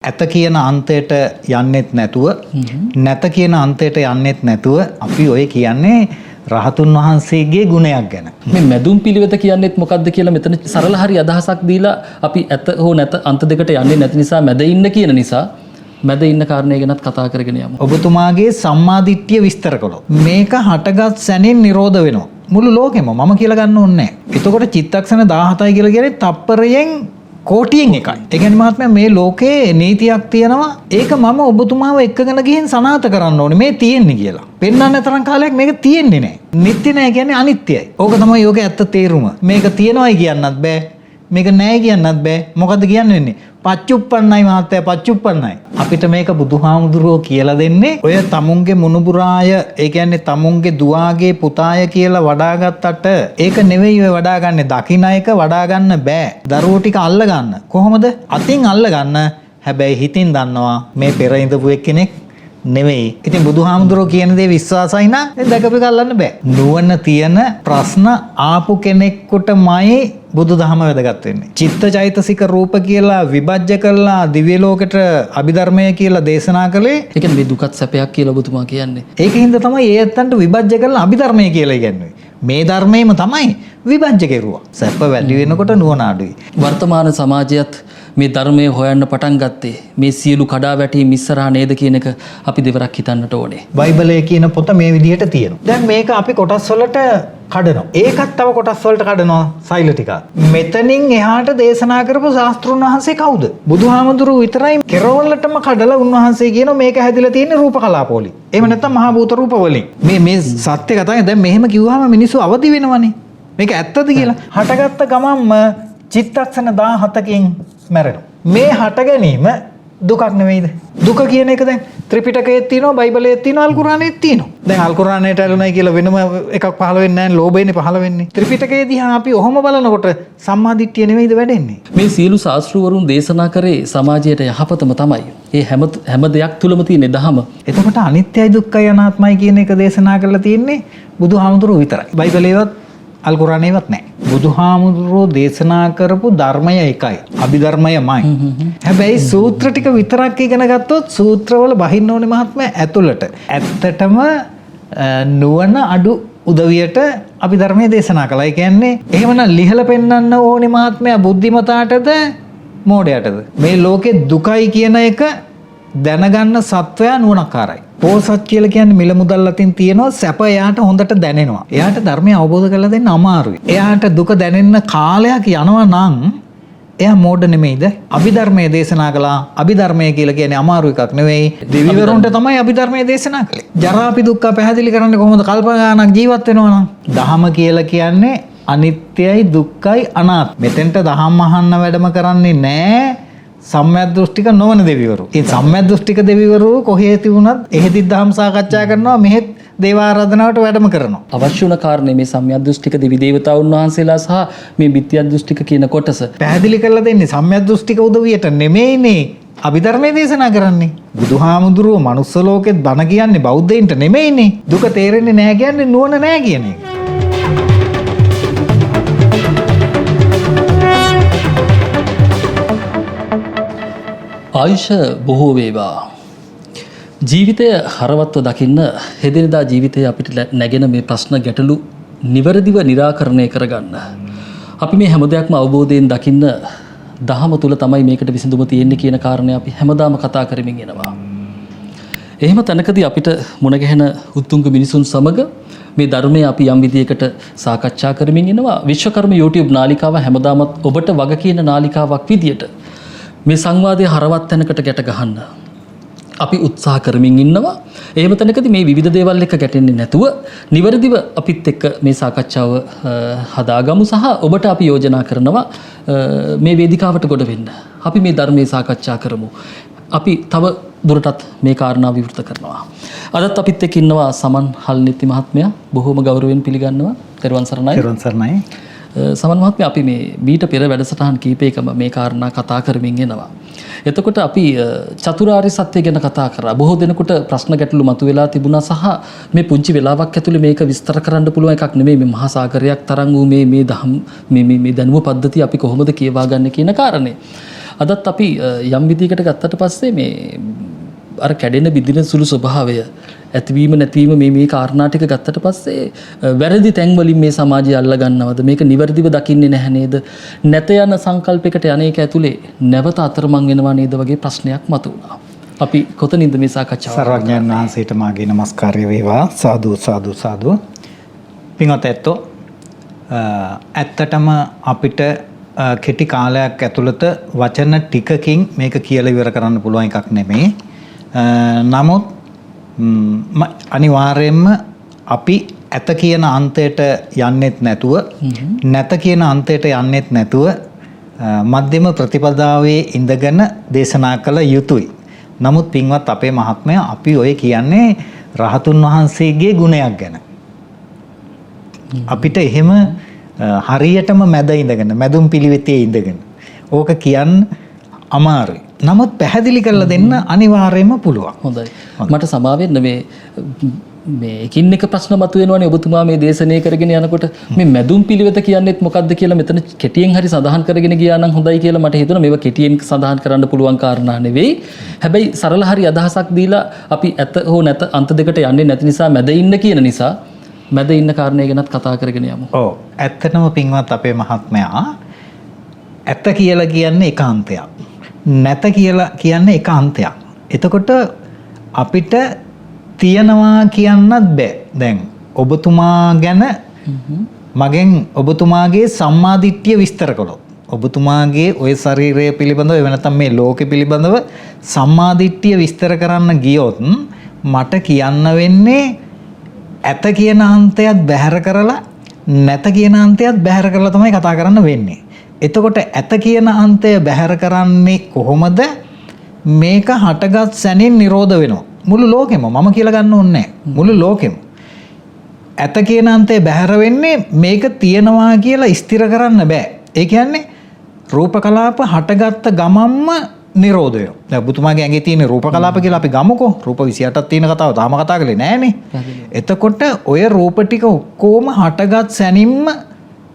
ඇත කියන අන්තයට යන්නෙත් නැතුව නැත කියන අන්තයට යන්නෙත් නැතුව අපි ඔය කියන්නේ රහතුන් වහන්සේගේ ගුණයක් ගැන. මේ මැදුම් පිළිවෙත කියන්නේත් මොකක්ද කියලා මෙතන සරල හරි අදහසක් දීලා අපි ඇත හෝ නැත අන්ත දෙකට යන්නේ නැති නිසා මැද ඉන්න කියන නිසා මැද ඉන්න කාරණේ ගැනත් කතා කරගෙන යමු. ඔබතුමාගේ සම්මාදිට්ඨිය විස්තර කළොත් මේක හටගත් සැනින් නිරෝධ වෙනවා. මුළු ලෝකෙම මම කියලා ගන්න ඕනේ නැහැ. එතකොට චිත්තක්ෂණ 17යි කියලා කියන්නේ තප්පරයෙන් කෝටියෙන් එකයි. ඒ කියන්නේ මහත්මයා මේ ලෝකේ නීතියක් තියෙනවා. ඒක මම ඔබතුමාව එක්කගෙන ගිහින් සනාථ කරන්න ඕනේ. මේ තියෙන්නේ කියලා. පෙන්වන්න තරම් කාලයක් මේක තියෙන්නේ නැහැ. නිත්‍ය නැහැ කියන්නේ අනිත්‍යයි. ඕක තමයි යෝගේ ඇත්ත තේරුම. මේක තියෙනවයි කියන්නත් බෑ. මේක නැහැ කියන්නත් බෑ. මොකද්ද කියන්න වෙන්නේ? පච්චුප්පන්නයි මහත්තයා පච්චුප්පන්නයි. අපිට මේක බුදුහාමුදුරුවෝ කියලා දෙන්නේ ඔය තමුන්ගේ මුණුබුරාය ඒ කියන්නේ තමුන්ගේ දුවාගේ පුතාය කියලා වඩාගත්තට ඒක නෙවෙයි ඔය වඩා ගන්න. දකින්න එක වඩා ගන්න බෑ. දරුවෝ ටික අල්ල ගන්න. කොහොමද? අතින් අල්ල ගන්න. හැබැයි හිතින් දන්නවා මේ පෙර ඉඳපු එක්කෙනෙක් නෙවෙයි. ඉතින් බුදුහාමුදුරුවෝ කියන දේ විශ්වාසයි නම් දැකපෙක අල්ලන්න බෑ. නුවණ තියෙන ප්‍රශ්න ආපු කෙනෙකුටමයි බුදුදහම වැදගත් වෙන්නේ. චිත්තචෛතසික රූප කියලා විභජ්‍ය කළා දිව්‍ය ලෝකෙට අභිධර්මය කියලා දේශනා කළේ. ඒ කියන්නේ මේ දුකත් සැපයක් කියලා ඔබතුමා කියන්නේ. ඒකින්ද තමයි ඒ ඇත්තන්ට විභජ්‍ය කළා අභිධර්මය කියලා කියන්නේ. මේ ධර්මයේම තමයි විභජ්‍ය කෙරුවා. සැප වැඩි වෙනකොට නුවණ අඩුයි. වර්තමාන සමාජයත් මේ ධර්මයේ හොයන්න පටන් ගත්තේ මේ සියලු කඩාවැටීම් ඉස්සරහා නේද කියන එක අපි දෙවරක් හිතන්නට ඕනේ. බයිබලයේ කියන පොත මේ විදිහට තියෙනවා. දැන් මේක අපි කොටස් වලට කඩනවා. ඒකත් තව කොටස් වලට කඩනවා සෛල ටික. මෙතනින් එහාට දේශනා කරපු ශාස්ත්‍රුන් වහන්සේ කවුද? බුදුහාමුදුරුවෝ විතරයි කෙරවලටම කඩලා උන්වහන්සේ කියනවා මේක හැදිලා තියෙන්නේ රූප කලාප වලින්. එහෙම නැත්නම් මහා භූත රූප වලින්. මේ සත්‍ය කතාවේ දැන් මෙහෙම කිව්වහම මිනිස්සු අවදි වෙනවනේ. මේක ඇත්තද කියලා. හටගත්ත ගමන්ම චිත්තක්ෂණ 17කින් මැරෙනවා. මේ හට ගැනීම දුකක් නෙවෙයිද? දුක කියන එක දැන් ත්‍රිපිටකයේ තියෙනවා, බයිබලයේ තියෙනවා, අල් කුරානයේ තියෙනවා. දැන් අල් කුරානයට ඇලුනයි කියලා වෙනම එකක් පහළ වෙන්නේ නැහැ, ලෝභයනේ පහළ වෙන්නේ. ත්‍රිපිටකයේ දිහා අපි ඔහොම බලනකොට සම්මාදිට්ඨිය නෙවෙයිද වැඩෙන්නේ? මේ සියලු ශාස්ත්‍රවරුන් දේශනා කරේ සමාජයට යහපතම තමයි. ඒ හැම දෙයක් තුලම තියෙන දහම. එතකොට අනිත්‍යයි දුක්ඛයි අනාත්මයි කියන එක දේශනා කරලා තියෙන්නේ බුදුහාමුදුරුවෝ විතරයි. බයිබලයේවත් අල් කුරානේවත් නැහැ. බුදුහාමුදුරුවෝ දේශනා කරපු ධර්මය එකයි. අභිධර්මයමයි. හැබැයි සූත්‍ර ටික විතරක් ඉගෙන ගත්තොත් සූත්‍රවල බහින්න ඕනේ මහත්මයා ඇතුළට. ඇත්තටම නුවණ අඩු උදවියට අභිධර්මයේ දේශනා කළා. ඒ කියන්නේ එහෙමනම් ලිහලා පෙන්වන්න ඕනේ මහත්මයා බුද්ධිමතාටද මෝඩයටද? මේ ලෝකේ දුකයි කියන එක දැනගන්න සත්වයා නුවණකාරයි. පෝසත් කියලා කියන්නේ මිල මුදල් අතින් තියෙනවා සැප එයාට හොඳට දැනෙනවා. එයාට ධර්මය අවබෝධ කරලා දෙන්න අමාරුයි. එයාට දුක දැනෙන්න කාලයක් යනවා නම් එයා මෝඩ නෙමෙයිද? අභිධර්මයේ දේශනා කළා. අභිධර්මය කියලා කියන්නේ අමාරු එකක් නෙවෙයි. දෙවිවරුන්ට තමයි අභිධර්මයේ දේශනා කළේ. ජරාපි දුක්ඛ පැහැදිලි කරන්නේ කොහොමද? කල්පනාවක් ජීවත් වෙනවා නම්. දහම කියලා කියන්නේ අනිත්‍යයි දුක්ඛයි අනාත්මයි. මෙතෙන්ට දහම් අහන්න වැඩම කරන්නේ නැහැ. සම්‍යක් දෘෂ්ටික නොවන දෙවිවරු. ඒ සම්‍යක් දෘෂ්ටික දෙවිවරු කොහේ තිබුණත් එහෙදි දහම් සාකච්ඡා කරනවා, මෙහෙත් දේව ආරාධනාවට වැඩම කරනවා. අවශ්‍ය වුණ කාරණේ මේ සම්‍යක් දෘෂ්ටික දෙවි දේවතාවුන් වහන්සේලා සහ මේ මිත්‍යා දෘෂ්ටික කියන කොටස පැහැදිලි කරලා දෙන්නේ සම්‍යක් දෘෂ්ටික උදවියට නෙමෙයිනේ අභිධර්මයේ දේශනා කරන්නේ. බුදුහාමුදුරුවෝ මනුස්ස ලෝකෙත් බණ කියන්නේ බෞද්ධයින්ට නෙමෙයිනේ. දුක තේරෙන්නේ නැහැ කියන්නේ නුවණ නැහැ කියන එක. ආයුෂ බොහෝ වේවා. ජීවිතය හරවත්ව දකින්න හෙදිනදා ජීවිතයේ අපිට නැගෙන මේ ප්‍රශ්න ගැටලු නිවැරදිව निराකරණය කරගන්න. අපි මේ හැම දෙයක්ම අවබෝධයෙන් දකින්න දහම තුල තමයි මේකට විසඳුම තියෙන්නේ කියන කාරණේ අපි හැමදාම කතා කරමින් එනවා. එහෙම තැනකදී අපිට මුණ ගැහෙන උතුම්ක මිනිසුන් සමග මේ ධර්මයේ අපි යම් විදියකට සාකච්ඡා කරමින් ඉනවා. විශ්වකර්ම YouTube නාලිකාව හැමදාමත් ඔබට වග කියන නාලිකාවක් විදියට මේ සංවාදයේ හරවත් තැනකට ගැට ගහන්න අපි උත්සාහ කරමින් ඉන්නවා. එහෙම තැනකදී මේ විවිධ දේවල් එක්ක ගැටෙන්නේ නැතුව නිවැරදිව අපිත් එක්ක මේ සාකච්ඡාව හදාගමු සහ ඔබට අපි යෝජනා කරනවා මේ වේදිකාවට ගොඩ වෙන්න. අපි මේ ධර්මයේ සාකච්ඡා කරමු. අපි තව දුරටත් මේ කාරණා විවෘත කරනවා. අදත් අපිත් එක්ක ඉන්නවා සමන් හල්නිති මහත්මයා. බොහොම ගෞරවයෙන් පිළිගන්නවා. ත්වන් සරණයි. ත්වන් සරණයි. සමන් මහත්මයා අපි මේ මීට පෙර වැඩසටහන් කීපයකම මේ කාරණා කතා කරමින් එනවා. එතකොට අපි චතුරාර්ය සත්‍ය ගැන කතා කරා. බොහෝ දෙනෙකුට ප්‍රශ්න ගැටලු මතුවලා තිබුණා සහ මේ පුංචි වෙලාවක් ඇතුලේ මේක විස්තර කරන්න පුළුවන් එකක් නෙමෙයි. මේ මහා සාගරයක් තරම් වූ මේ දහම් මේ දැනුම පද්ධතිය අපි කොහොමද කියවා ගන්න කියන කාරණේ. අදත් අපි යම් විදිහකට ගත්තට පස්සේ මේ අර කැඩෙන බිඳින සුළු ස්වභාවය ඇතිවීම නැතිවීම මේ කාරණා ටික ගත්තට පස්සේ වැරදි තැන් වලින් මේ සමාජය අල්ල ගන්නවද මේක නිවැරදිව දකින්නේ නැහැ නේද නැත යන සංකල්පයකට යන්නේක ඇතුලේ නැවත අතරමං වෙනවා නේද වගේ ප්‍රශ්නයක් මතුවුණා. අපි කොතනින්ද මේ සාකච්ඡාව සර්වඥයන් වහන්සේට මාගේ නමස්කාරය වේවා. සාදු සාදු සාදු. පින්වත් ඇත්තෝ ඇත්තටම අපිට කෙටි කාලයක් ඇතුළත වචන ටිකකින් මේක කියලා ඉවර කරන්න පුළුවන් එකක් නෙමෙයි. නමුත් අනිවාර්යයෙන්ම අපි ඇත කියන අන්තයට යන්නෙත් නැතුව නැත කියන අන්තයට යන්නෙත් නැතුව මධ්‍යම ප්‍රතිපදාවේ ඉඳගෙන දේශනා කළ යුතුයි. නමුත් පින්වත් අපේ මහත්මයා අපි ඔය කියන්නේ රහතුන් වහන්සේගේ ගුණයක් ගැන. අපිට එහෙම හරියටම මැද ඉඳගෙන මැදුම් පිළිවෙතේ ඉඳගෙන ඕක කියන්න අමාරුයි. නමුත් පැහැදිලි කරලා දෙන්න අනිවාර්යයෙන්ම පුළුවන්. හොඳයි. මට සමා වෙන්න මේ එකින් එක ප්‍රශ්න මතුවෙනවානේ ඔබතුමා මේ දේශනය කරගෙන යනකොට මේ මැදුම් පිළිවෙත කියන්නේත් මොකක්ද කියලා මෙතන කෙටියෙන් හරි සඳහන් කරගෙන ගියා නම් හොඳයි කියලා මට හිතුණා. මේවා කෙටියෙන් සඳහන් කරන්න පුළුවන් කාරණා නෙවෙයි. හැබැයි සරල හරි අදහසක් දීලා අපි ඇත හෝ නැත අන්ත දෙකට යන්නේ නැති නිසා මැද ඉන්න කියන නිසා මැද ඉන්න කාරණේ ගැනත් කතා කරගෙන යමු. ඔව්. ඇත්තටම පින්වත් අපේ මහත්මයා ඇත කියලා කියන්නේ එක අන්තයක්. නැත කියලා කියන්නේ එක අන්තයක්. එතකොට අපිට තියනවා කියන්නත් බෑ. දැන් ඔබතුමා ගැන මගෙන් ඔබතුමාගේ සම්මාදිට්ඨිය විස්තර කළොත් ඔබතුමාගේ ওই ශරීරය පිළිබඳව එව නැත්නම් මේ ලෝකෙ පිළිබඳව සම්මාදිට්ඨිය විස්තර කරන්න ගියොත් මට කියන්න වෙන්නේ ඇත කියන අන්තයත් බැහැර කරලා නැත කියන අන්තයත් බැහැර කරලා තමයි කතා කරන්න වෙන්නේ. එතකොට ඇත කියන අන්තය බැහැර කරන්නේ කොහොමද? මේක හටගත් සැනින් නිරෝධ වෙනවා. මුළු ලෝකෙම මම කියලා ගන්න ඕනේ නැහැ. මුළු ලෝකෙම. ඇත කියන අන්තය බැහැර වෙන්නේ මේක තියනවා කියලා ස්ථිර කරන්න බෑ. ඒ කියන්නේ රූප කලාප හටගත්ත ගමම්ම නිරෝධය. දැන් ඔබතුමාගේ ඇඟේ තියෙන රූප කලාප කියලා අපි ගමුකෝ. රූප 28ක් තියෙන කතාව තාම කතා කරලේ නෑනේ. එතකොට ඔය රූප ටික ඔක්කොම හටගත් සැනින්ම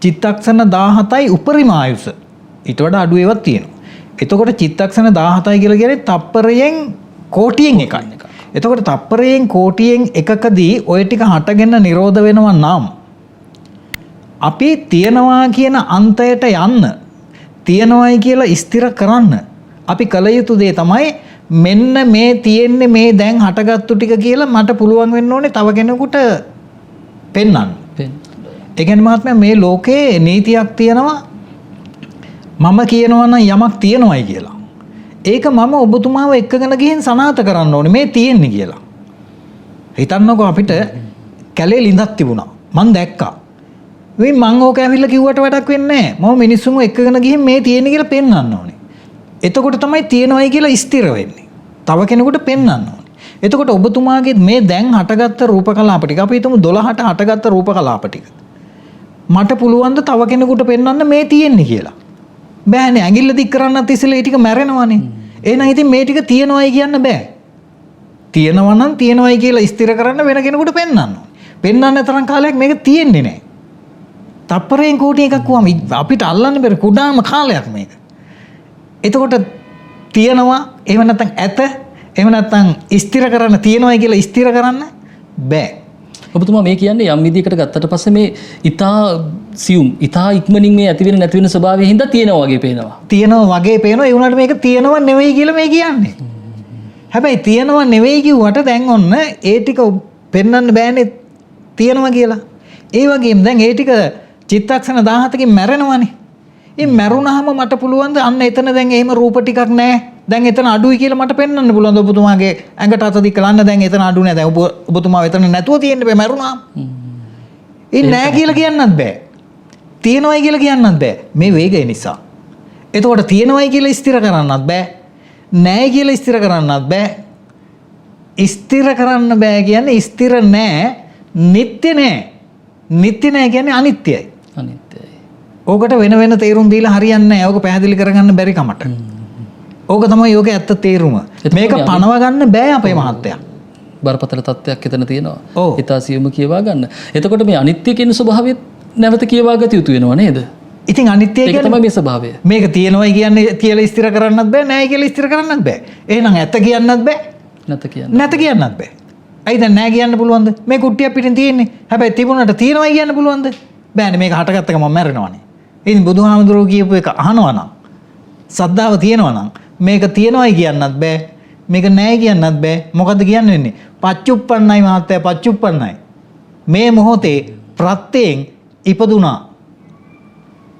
චිත්තක්ෂණ 17යි උපරිම ආයුෂ. ඊට වඩා අඩු ඒවාක් තියෙනවා. එතකොට චිත්තක්ෂණ 17යි කියලා කියන්නේ තප්පරයෙන් කෝටියෙන් එකයි. එතකොට තප්පරයෙන් කෝටියෙන් එකකදී ඔය ටික හටගෙන නිරෝධ වෙනවා නම් අපි තියනවා කියන අන්තයට යන්න තියනවායි කියලා ස්ථිර කරන්න අපි කල යුතු දේ තමයි මෙන්න මේ තියෙන්නේ මේ දැන් හටගත්තු ටික කියලා මට පුළුවන් වෙන්න ඕනේ තව කෙනෙකුට පෙන්වන්න. ඒ කියන්නේ මහත්මයා මේ ලෝකේ නීතියක් තියෙනවා මම කියනවා නම් යමක් තියෙනවයි කියලා. ඒක මම ඔබතුමාව එක්කගෙන ගිහින් සනාථ කරන්න ඕනේ මේ තියෙන්නේ කියලා. හිතන්නකෝ අපිට කැලේ ලිඳක් තිබුණා. මං දැක්කා. මං ඕක ඇවිල්ලා කිව්වට වැඩක් වෙන්නේ නැහැ. මම මිනිස්සුන්ව එක්කගෙන ගිහින් මේ තියෙන්නේ කියලා පෙන්වන්න ඕනේ. එතකොට තමයි තියෙනවයි කියලා ස්ථිර වෙන්නේ. තව කෙනෙකුට පෙන්වන්න ඕනේ. එතකොට ඔබතුමාගේ මේ දැන් හටගත්ත රූප කලාප ටික අපි හිතමු 12ට හටගත්ත රූප කලාප ටික. මට පුළුවන් ද තව කෙනෙකුට පෙන්වන්න මේ තියෙන්නේ කියලා. බෑනේ ඇඟිල්ල දික් කරන්නත් ඉස්සෙල්ලා ඒ ටික මැරෙනවනේ. එහෙනම් ඉතින් මේ ටික තියනවයි කියන්න බෑ. තියනවා නම් තියනවයි කියලා ස්ථිර කරන්න වෙන කෙනෙකුට පෙන්වන්න ඕනේ. පෙන්වන්න තරම් කාලයක් මේක තියෙන්නේ නැහැ. තප්පරයෙන් කෝටි එකක් වුවම අපිට අල්ලන්න බැරි කුඩාම කාලයක් මේක. එතකොට තියනවා එහෙම නැත්නම් ඇත එහෙම නැත්නම් ස්ථිර කරන්න තියනවයි කියලා ස්ථිර කරන්න බෑ. ඔබතුමා මේ කියන්නේ යම් විදිහකට ගත්තට පස්සේ මේ ඊතා සියුම් ඊතා ඉක්මනින් මේ ඇති වෙන නැති වෙන ස්වභාවයෙන් හින්දා තියෙනවා වගේ පේනවා. තියෙනවා වගේ පේනවා ඒ වුණාට මේක තියෙනව නෙවෙයි කියලා මේ කියන්නේ. හැබැයි තියෙනව නෙවෙයි කිව්වට දැන් ඔන්න ඒ ටික පෙන්වන්න බෑනේ තියෙනවා කියලා. ඒ වගේම දැන් ඒ ටික චිත්තක්ෂණ 17කින් මැරෙනවනේ. ඒ මැරුණාම මට පුළුවන් ද අන්න එතන දැන් එහෙම රූප ටිකක් නැහැ. දැන් එතන අඩුයි කියලා මට පෙන්වන්න පුළුවන්. ඔබතුමාගේ ඇඟට අත දික් කළන්න දැන් එතන අඩු නැහැ. දැන් ඔබතුමා එතන නැතුව තියෙන්න බෑ මැරුණාම. ඒ නැහැ කියලා කියන්නත් බෑ. තියෙනවයි කියලා කියන්නත් බෑ. මේ වේගය නිසා. එතකොට තියෙනවයි කියලා ස්ථිර කරන්නත් බෑ. නැහැ කියලා ස්ථිර කරන්නත් බෑ. ස්ථිර කරන්න බෑ කියන්නේ ස්ථිර නැහැ, නිට්ටය නැහැ. නිට්ටය නැහැ කියන්නේ අනිත්‍යයි. අනිත්‍යයි. ඕකට වෙන වෙන තේරුම් දීලා හරියන්නේ නැහැ. ඕක පැහැදිලි කරගන්න බැරි කමට. ඕක තමයි යෝගේ ඇත්ත තේරුම. මේක පණව ගන්න බෑ අපේ මහත්තයා. බරපතල තත්ත්වයක් එතන තියෙනවා. ඔව්. ඊතාසියුම කියවා ගන්න. එතකොට මේ අනිත්‍ය කියන ස්වභාවය නැවත කියවා ගත යුතු වෙනවා නේද? ඉතින් අනිත්‍ය ඒක කියන්නේ තමයි මේ ස්වභාවය. මේක තියෙනවයි කියන්නේ කියලා ස්ථිර කරන්නත් බෑ, නැහැ කියලා ස්ථිර කරන්නත් බෑ. එහෙනම් ඇත්ත කියන්නත් බෑ, නැත කියන්නේ. නැත කියන්නත් බෑ. ඇයි දැන් නැහැ කියන්න පුළුවන්ද? මේ කුට්ටියක් පිටින් තියෙන්නේ. හැබැයි තිබුණාට තියෙනවයි කියන්න පුළුවන්ද? බෑනේ, මේක හටගත්ත ගමන් මැරෙනවනේ. ඉතින් බුදුහාමුදුරුවෝ කියපු එක අහනවා නම්, සද්ධාව තියෙනවා නම් මේක තියෙනවයි කියන්නත් බෑ, මේක නැහැ කියන්නත් බෑ. මොකද්ද කියන්න වෙන්නේ? පච්චුප්පන්නයි මහත්තයා, පච්චුප්පන්නයි. මේ මොහොතේ ප්‍රත්‍යයෙන් ඉපදුනා.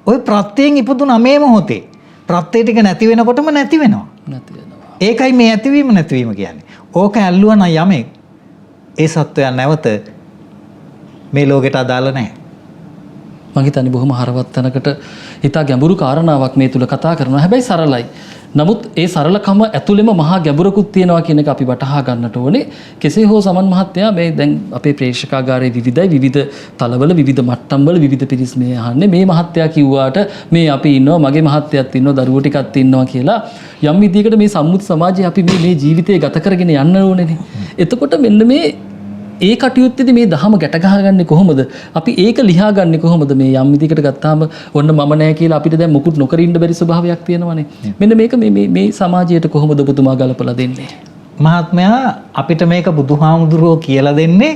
ওই ප්‍රත්‍යයෙන් ඉපදුනා මේ මොහොතේ. ප්‍රත්‍ය ටික නැති වෙනකොටම නැති වෙනවා. නැති වෙනවා. ඒකයි මේ ඇතිවීම නැතිවීම කියන්නේ. ඕක ඇල්ලුවා නම් යමෙක් ඒ සත්වයා නැවත මේ ලෝකෙට අදාළ නැහැ. මම හිතන්නේ බොහොම හරවත් තැනකට හිතා ගැඹුරු කාරණාවක් මේ තුල කතා කරනවා. හැබැයි සරලයි. නමුත් ඒ සරලකම ඇතුළෙම මහා ගැඹුරකුත් තියෙනවා කියන එක අපි වටහා ගන්නට ඕනේ. කෙසේ හෝ සමන් මහත්තයා මේ දැන් අපේ ප්‍රේක්ෂකාගාරයේ විවිධ තලවල විවිධ මට්ටම්වල විවිධ පිරිස් මේ අහන්නේ මේ මහත්තයා කිව්වාට මේ අපි ඉන්නවා, මගේ මහත්තයාත් ඉන්නවා, දරුවෝ ටිකක් ඉන්නවා කියලා යම් විදිහකට මේ සම්මුති සමාජයේ අපි මේ ජීවිතය ගත කරගෙන යන්න ඕනේනේ. එතකොට මෙන්න මේ ඒ කටයුත්තේදී මේ දහම ගැට ගහගන්නේ කොහොමද? අපි ඒක ලියාගන්නේ කොහොමද? මේ යම් විදිහකට ගත්තාම ඔන්න මම නැහැ කියලා අපිට දැන් මුකුත් නොකර ඉන්න බැරි ස්වභාවයක් තියෙනවානේ. මෙන්න මේක මේ සමාජයට කොහොමද ඔබතුමා ගලපලා දෙන්නේ? මහත්මයා, අපිට මේක බුදුහාමුදුරුවෝ කියලා දෙන්නේ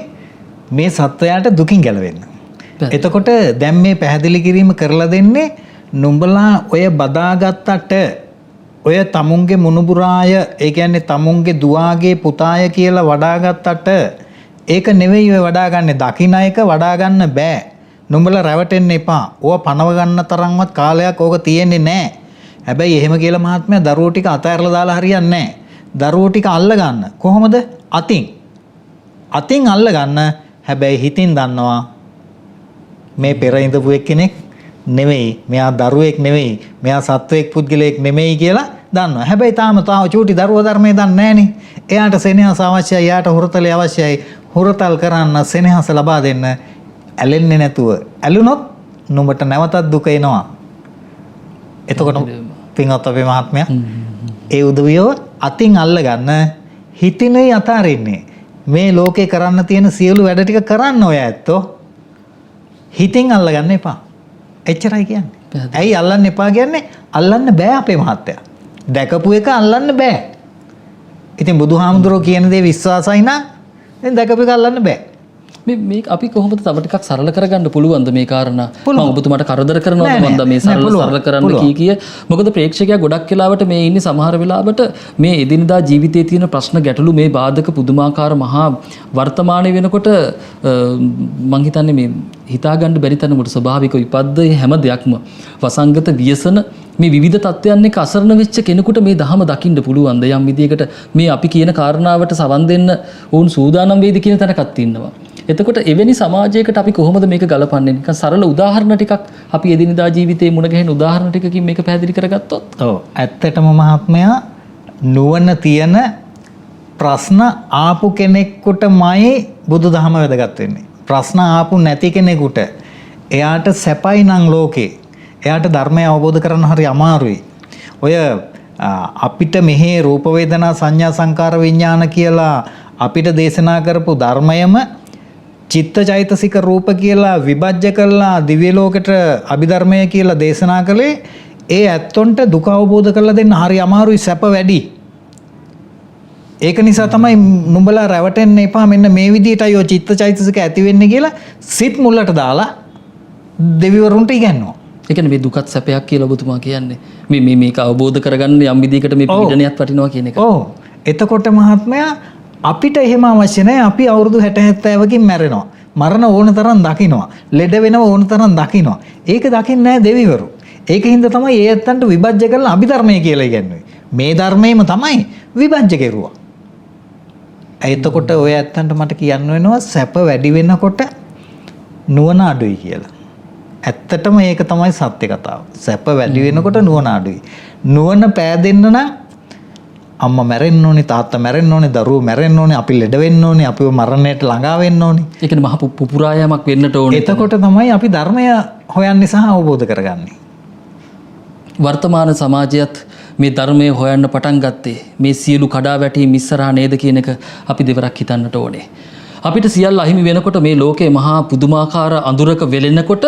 මේ සත්වයාට දුකින් ගැලවෙන්න. එතකොට දැන් මේ පැහැදිලි කිරීම කරලා දෙන්නේ නුඹලා ඔය බදාගත්තට ඔය තමුන්ගේ මුණුබුරාය, ඒ කියන්නේ තමුන්ගේ දුවාගේ පුතාය කියලා වඩාගත්තට ඒක නෙවෙයි ඔය වඩා ගන්න. දකින්න එක වඩා ගන්න බෑ. නුඹලා රැවටෙන්න එපා. ඕවා පනව ගන්න තරම්වත් කාලයක් ඕක තියෙන්නේ නැහැ. හැබැයි එහෙම කියලා මහත්මයා දරුවෝ ටික අතහැරලා දාලා හරියන්නේ නැහැ. දරුවෝ ටික අල්ල ගන්න. කොහොමද? අතින් අල්ල ගන්න. හැබැයි හිතින් දන්නවා මේ පෙර ඉඳපු එක්කෙනෙක් නෙවෙයි, මෙයා දරුවෙක් නෙවෙයි, මෙයා සත්වෙක් පුද්ගලයෙක් නෙමෙයි කියලා දන්නවා. හැබැයි තාම චූටි දරුවා ධර්මයේ දන්නේ නැහනේ. එයාට සෙනෙහස අවශ්‍යයි, එයාට හුරතලේ අවශ්‍යයි. හුරතල් කරන්න, සෙනෙහස ලබා දෙන්න. ඇලෙන්නේ නැතුව. ඇලුනොත් නුඹට නැවතත් දුක එනවා. එතකොට පින්වත් අපේ මහත්මයා, ඒ උදවියව අතින් අල්ල ගන්න, හිතිනේ අතාරින්නේ. මේ ලෝකේ කරන්න තියෙන සියලු වැඩ ටික කරන්න ඔය ඇත්තෝ. හිතින් අල්ල ගන්න එපා. එච්චරයි කියන්නේ. ඇයි අල්ලන්න එපා කියන්නේ? අල්ලන්න බෑ අපේ මහත්තයා. දැකපු එක අල්ලන්න බෑ. ඉතින් බුදුහාමුදුරුවෝ කියන දේ විශ්වාසයි නම් දැන් දැකපු එක අල්ලන්න බෑ. මේ අපි කොහොමද තව ටිකක් සරල කරගන්න පුළුවන්ද මේ කාරණා? මම ඔබතුමාට කරදර කරනවද මන්ද මේ සරල කරන්න කිය. මොකද ප්‍රේක්ෂකයා ගොඩක් වෙලාවට මේ ඉන්නේ සමහර වෙලාවට මේ එදිනදා ජීවිතයේ තියෙන ප්‍රශ්න ගැටලු මේ බාධක පුදුමාකාර මහා වර්තමානයේ වෙනකොට මං හිතන්නේ මේ හිතාගන්න බැරි තරමට ස්වභාවික විපත්ද හැම දෙයක්ම වසංගත ව්‍යසන මේ විවිධ තත්ත්වයන් එක්ක අසරණ වෙච්ච කෙනෙකුට මේ දහම දකින්න පුළුවන්ද? යම් විදියකට මේ අපි කියන කාරණාවට සවන් දෙන්න වුන් සූදානම් වේද කියන තැනකත් ඉන්නවා. එතකොට එවැනි සමාජයකට අපි කොහොමද මේක ගලපන්නේ? නිකන් සරල උදාහරණ ටිකක් අපි එදිනදා ජීවිතේ මුණ ගැහෙන උදාහරණ ටිකකින් මේක පැහැදිලි කරගත්තොත්. ඔව්, ඇත්තටම මහත්මයා නුවණ තියෙන ප්‍රශ්න ආපු කෙනෙකුටමයි බුදුදහම වැදගත් වෙන්නේ. ප්‍රශ්න ආපු නැති කෙනෙකුට එයාට සැපයි නම් ලෝකේ. එයාට ධර්මය අවබෝධ කරගන්න හරි අමාරුයි. ඔය අපිට මෙහි රූප වේදනා සංඥා සංකාර විඥාන කියලා අපිට දේශනා කරපු ධර්මයම චිත්ත චෛතසික රූප කියලා විභජ්‍ය කළා දිව්‍ය ලෝකෙට අභිධර්මය කියලා දේශනා කළේ ඒ ඇත්තොන්ට දුක අවබෝධ කරලා දෙන්න හරි අමාරුයි, සැප වැඩි. ඒක නිසා තමයි නුඹලා රැවටෙන්න එපා, මෙන්න මේ විදිහටයි ඔය චිත්ත චෛතසික ඇති වෙන්නේ කියලා සිත් මුල්ලට දාලා දෙවිවරුන්ට ඉගන්වනවා. ඒ කියන්නේ මේ දුකත් සැපයක් කියලා ඔබතුමා කියන්නේ මේක අවබෝධ කරගන්න යම් විදිහකට මේ පීඩනයත් වටිනවා කියන එක. ඔව්. එතකොට මහත්මයා අපිට එහෙම අවශ්‍ය නැහැ. අපි අවුරුදු 60 70කින් මැරෙනවා. මරණ ඕන තරම් දකින්නවා. ලෙඩ වෙනව ඕන තරම් දකින්නවා. ඒක දකින්නේ නැහැ දෙවිවරු. ඒකින්ද තමයි ඒ ඇත්තන්ට විභජ්‍ය කරලා අභිධර්මය කියලා ඉගන්නේ. මේ ධර්මයේම තමයි විභජ්‍ය කෙරුවා. එතකොට ඔය ඇත්තන්ට මට කියන්න වෙනවා සැප වැඩි වෙනකොට නුවණ අඩුයි කියලා. ඇත්තටම ඒක තමයි සත්‍ය කතාව. සැප වැඩි වෙනකොට නුවණ අඩුයි. නුවණ පෑදෙන්න නම් අම්මා මැරෙන්න ඕනේ, තාත්තා මැරෙන්න ඕනේ, දරුවෝ මැරෙන්න ඕනේ, අපි ලෙඩ වෙන්න ඕනේ, අපිව මරණයට ළඟා වෙන්න ඕනේ. ඒ කියන්නේ මහ පුපුරායමක් වෙන්නට ඕනේ. එතකොට තමයි අපි ධර්මය හොයන්නේ සහ අවබෝධ කරගන්නේ. වර්තමාන සමාජයත් මේ ධර්මය හොයන්න පටන් ගත්තේ මේ සියලු කඩාවැටීම් ඉස්සරහා නේද කියන එක අපි දෙවරක් හිතන්නට ඕනේ. අපිට සියල්ල අහිමි වෙනකොට මේ ලෝකේ මහා පුදුමාකාර අඳුරක වෙලෙනකොට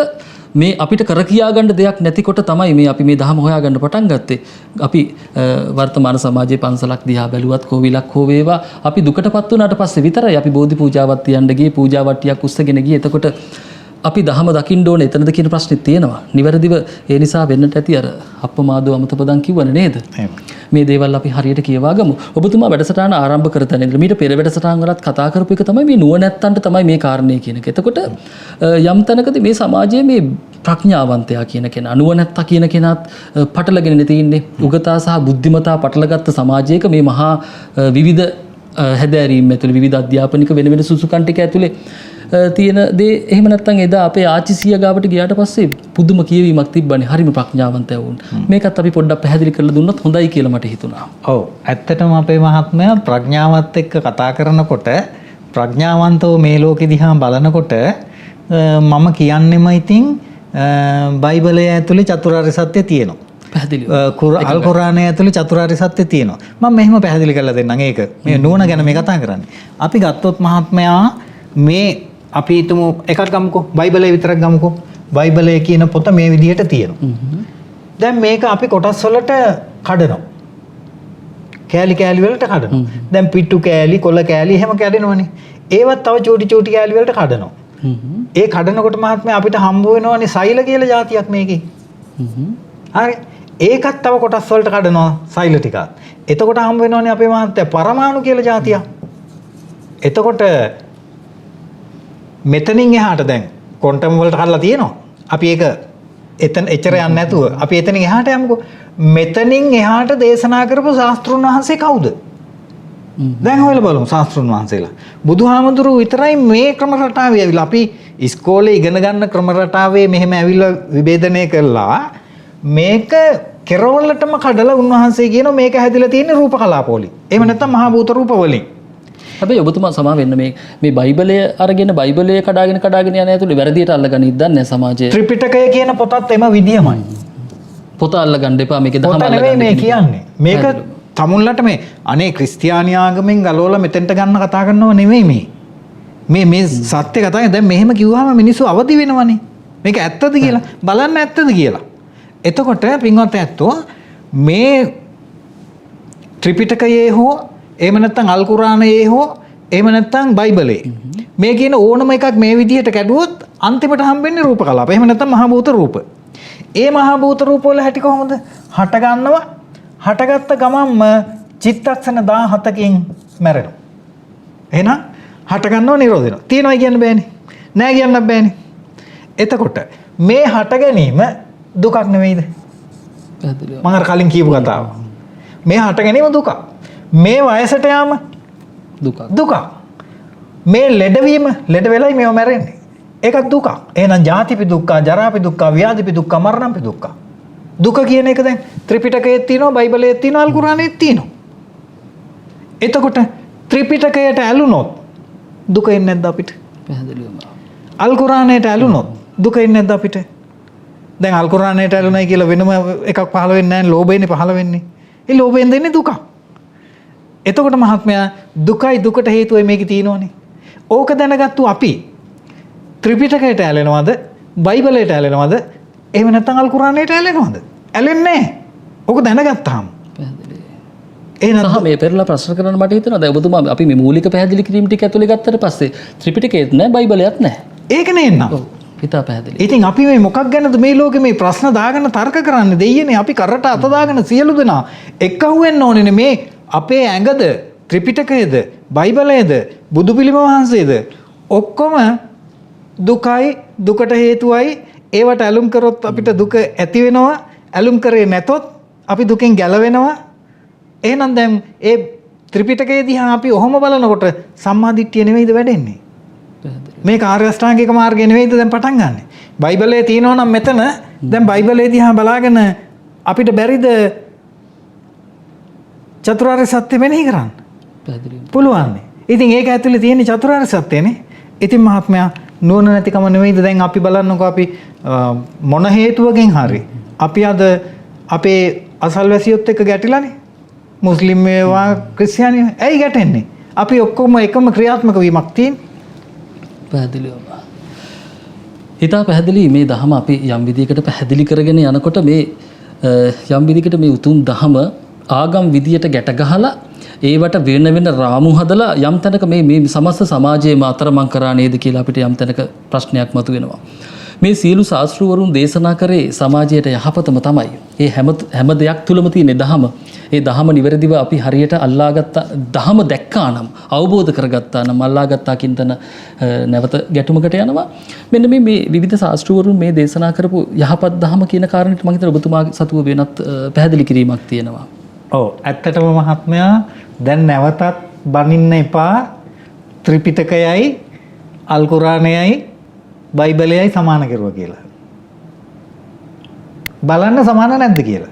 මේ අපිට කර කියා ගන්න දෙයක් නැතිකොට තමයි මේ අපි මේ දහම හොයාගන්න පටන් ගත්තේ. අපි වර්තමාන සමාජයේ පන්සලක් දිහා බැලුවත් කෝවිලක් හෝ වේවා අපි දුකටපත් වුණාට පස්සේ විතරයි අපි බෝධි පූජාවක් තියන්න ගියේ පූජා වට්ටියක් උස්සගෙන ගියේ. එතකොට අපි දහම දකින්න ඕනේ එතනද කියන ප්‍රශ්නේ තියෙනවා. නිවැරදිව ඒ නිසා වෙන්නට ඇති අර අප්පමාදෝ අමතපදන් කිව්වනේ නේද? මේ දේවල් අපි හරියට කියවා ගමු. ඔබතුමා වැඩසටහන ආරම්භ කර තැන ඉඳලා මීට පෙර වැඩසටහන් වලත් කතා කරපු එක තමයි මේ නුවණැත්තන්ට තමයි මේ කාරණේ කියන එක. එතකොට යම් තැනකදී මේ සමාජයේ මේ ප්‍රඥාවන්තයා කියන කෙනා නුවණැත්තා කියන කෙනාත් පටලගෙන තියෙන්නේ. උගතා සහ බුද්ධිමතා පටලගත්ත සමාජයක මේ මහා විවිධ හැදෑරීම් ඇතුළේ විවිධ අධ්‍යාපනික වෙන වෙන සුසුකන් ටික ඇතුළේ තියෙන දේ එහෙම නැත්නම් එදා අපේ ආච්චිසිය ගාවට ගියාට පස්සේ පුදුම කියවීමක් තිබ්බනේ. හරිම ප්‍රඥාවන්තය වුන්. මේකත් අපි පොඩ්ඩක් පැහැදිලි කරලා දුන්නොත් හොඳයි කියලා මට හිතුණා. ඔව්. ඇත්තටම අපේ මහත්මයා ප්‍රඥාවත් එක්ක කතා කරනකොට ප්‍රඥාවන්තව මේ ලෝකෙ දිහා බලනකොට මම කියන්නෙම ඉතින් බයිබලය ඇතුලේ චතුරාර්ය සත්‍ය තියෙනවා. පැහැදිලිව. අල් කුර්ආනය ඇතුලේ චතුරාර්ය සත්‍ය තියෙනවා. මම මෙහෙම පැහැදිලි කරලා දෙන්නම් ඒක. මේ නුවණ ගැන මේ කතා කරන්නේ. අපි ගත්තොත් මහත්මයා මේ අපි හිතමු එකක් ගමුකෝ බයිබලය විතරක් ගමුකෝ බයිබලය කියන පොත මේ විදිහට තියෙනවා. දැන් මේක අපි කොටස් වලට කඩනවා. කෑලි කෑලි වලට කඩනවා. දැන් පිට්ටු කෑලි කොළ කෑලි එහෙම කැඩෙනවනේ. ඒවත් තව චූටි චූටි කෑලි වලට කඩනවා. ඒ කඩනකොට මහත්මයා අපිට හම්බ වෙනවනේ සෛල කියලා જાතියක් මේකේ. හරි. ඒකත් තව කොටස් වලට කඩනවා සෛල ටිකක්. එතකොට හම්බ වෙනවනේ අපේ මහත්මයා පරමාණු කියලා જાතියක්. එතකොට මෙතනින් එහාට දැන් ක්වොන්ටම් වලට හදලා තියෙනවා. අපි ඒක එතන එච්චර යන්නේ නැතුව අපි එතනින් එහාට යමුකෝ. මෙතනින් එහාට දේශනා කරපු ශාස්ත්‍රුන් වහන්සේ කවුද? දැන් හොයලා බලමු ශාස්ත්‍රුන් වහන්සේලා. බුදුහාමුදුරුවෝ විතරයි මේ ක්‍රම රටාවේ ඇවිල්ලා අපි ඉස්කෝලේ ඉගෙන ගන්න ක්‍රම රටාවේ මෙහෙම ඇවිල්ලා විභේදනය කළා. මේක කෙරවලටම කඩලා උන්වහන්සේ කියනවා මේක හැදිලා තියෙන්නේ රූප කලාපවලින්. එහෙම නැත්නම් මහා භූත රූප වලින්. හැබැයි ඔබතුමා සමා වෙන්න මේ බයිබලය අරගෙන බයිබලය කඩාගෙන යන ඇතුළේ වැරදියට අල්ලගෙන ඉද්දන්නේ නැහැ සමාජයේ. ත්‍රිපිටකය කියන පොතත් එම විදියමයි. පොත අල්ලගන්න එපා මේකේ දහම අල්ලගන්න. පොත නෙවෙයි මේ කියන්නේ. මේක තමුන්ලට මේ අනේ ක්‍රිස්තියානි ආගමෙන් ගලවලා මෙතෙන්ට ගන්න කතා කරනව නෙවෙයි මේ. මේ සත්‍ය කතාවේ දැන් මෙහෙම කිව්වම මිනිස්සු අවදි වෙනවනේ. මේක ඇත්තද කියලා බලන්න ඇත්තද කියලා. එතකොට පින්වත් ඇත්තෝ මේ ත්‍රිපිටකයේ හෝ එහෙම නැත්නම් අල් කුර්ආනයේ හෝ එහෙම නැත්නම් බයිබලයේ මේ කියන ඕනම එකක් මේ විදිහට කැඩුවොත් අන්තිමට හම්බෙන්නේ රූප කලාප. එහෙම නැත්නම් මහා භූත රූප. ඒ මහා භූත රූප වල හැටි කොහොමද? හට ගන්නවා. හටගත්ත ගමන්ම චිත්තක්ෂණ 17කින් මැරෙනවා. එහෙනම් හට ගන්නව නිරෝධ වෙනවා. තියනවා කියන්න බෑනේ. නෑ කියන්න බෑනේ. එතකොට මේ හට ගැනීම දුකක් නෙවෙයිද? මම අර කලින් කියපු කතාව. මේ හට ගැනීම දුකක්. මේ වයසට යාම දුක. මේ ලෙඩවීම ලෙඩ වෙලයි මේව මැරෙන්නේ. ඒකත් දුක. එහෙනම් ජාතිපි දුක්ඛ, ජරාපි දුක්ඛ, ව්‍යාධිපි දුක්ඛ, මරණපි දුක්ඛ. දුක කියන එක දැන් ත්‍රිපිටකයේ තියෙනවා, බයිබලයේ තියෙනවා, අල් කුර්ආනයේ තියෙනවා. එතකොට ත්‍රිපිටකයට ඇලුනොත් දුක එන්නේ නැද්ද අපිට? පැහැදිලිවම. අල් කුර්ආනයට ඇලුනොත් දුක එන්නේ නැද්ද අපිට? දැන් අල් කුර්ආනයට ඇලුනයි කියලා වෙනම එකක් පහළ වෙන්නේ නැහැ. ලෝභයනේ පහළ වෙන්නේ. ඒ ලෝභයෙන් දෙන්නේ දුක. එතකොට මහත්මයා දුකයි දුකට හේතුවයි මේකේ තියෙනවනේ. ඕක දැනගත්තු අපි ත්‍රිපිටකයට ඇලෙනවද? බයිබලයට ඇලෙනවද? එහෙම නැත්නම් අල් කුර්ආනයට ඇලෙනවද? ඇලෙන්නේ නැහැ. ඕක දැනගත්තාම. පැහැදිලි. එහෙනම් මේ පෙරලා ප්‍රශ්න කරන්න මට හිතෙනවා දැන් ඔබතුමා අපි මේ මූලික පැහැදිලි කිරීම ටික ඇතුලේ ගත්තට පස්සේ ත්‍රිපිටකයේත් නැහැ බයිබලයත් නැහැ. ඒකනේ එන්න. ඔව්. හිතා පැහැදිලි. ඉතින් අපි මේ මොකක් ගැනද මේ ලෝකේ මේ ප්‍රශ්න දාගෙන තර්ක කරන්නේ දෙයියනේ අපි කරට අත දාගෙන සියලු දෙනා එක්කහුවෙන්න ඕනේ මේ අපේ ඇඟද ත්‍රිපිටකයේද බයිබලයේද බුදු පිළිම වහන්සේද ඔක්කොම දුකයි දුකට හේතුවයි ඒවට ඇලුම් කරොත් අපිට දුක ඇති වෙනවා ඇලුම් කරේ නැතොත් අපි දුකෙන් ගැලවෙනවා එහෙනම් දැන් ඒ ත්‍රිපිටකයේ දිහා අපි ඔහොම බලනකොට සම්මා දිට්ඨිය නෙවෙයිද වැඩෙන්නේ මේ ආර්ය අෂ්ටාංගික මාර්ගය නෙවෙයිද දැන් පටන් ගන්නෙ බයිබලයේ තියෙනවා නම් මෙතන දැන් බයිබලයේ දිහා බලාගෙන අපිට බැරිද චතුරාර්ය සත්‍ය මෙනෙහි කරන්න පුළුවන්. ඉතින් ඒක ඇතුලේ තියෙන චතුරාර්ය සත්‍යනේ. ඉතින් මහත්මයා නුවණ නැතිකම නෙවෙයිද දැන් අපි බලන්නකෝ අපි මොන හේතුවකින් හරි අපි අද අපේ අසල්වැසියොත් එක්ක ගැටිලානේ. මුස්ලිම් වේවා ක්‍රිස්තියානි ඇයි ගැටෙන්නේ? අපි ඔක්කොම එකම ක්‍රියාත්මක වීමක් තියෙන්නේ. පැහැදිලිවම. හිතා පැහැදිලි මේ දහම අපි යම් විදියකට පැහැදිලි කරගෙන යනකොට මේ යම් විදියකට මේ උතුම් දහම ආගම් විදියට ගැට ගහලා ඒවට වෙන වෙන රාමු හදලා යම් තැනක මේ සමස්ත සමාජයේම අතරමං කරා නේද කියලා අපිට යම් තැනක ප්‍රශ්නයක් මතුවෙනවා. මේ සියලු ශාස්ත්‍රවරුන් දේශනා කරේ සමාජයට යහපතම තමයි. ඒ හැම දෙයක් තුලම තියෙන දහම. ඒ දහම නිවැරදිව අපි හරියට අල්ලාගත්තා, දහම දැක්කා නම්, අවබෝධ කරගත්තා නම්, අල්ලාගත්තා කින්තන නැවත ගැටුමකට යනවා. මෙන්න මේ විවිධ ශාස්ත්‍රවරුන් මේ දේශනා කරපු යහපත් දහම කියන කාරණේට මම හිතනවා ඔබතුමාගේ සතුව වෙනත් පැහැදිලි කිරීමක් තියෙනවා. ඔව් ඇත්තටම මහත්මයා දැන් නැවතත් බනින්න එපා ත්‍රිපිටකයයි අල් කුරානයයි බයිබලයයි සමාන කරුවා කියලා. බලන්න සමාන නැද්ද කියලා.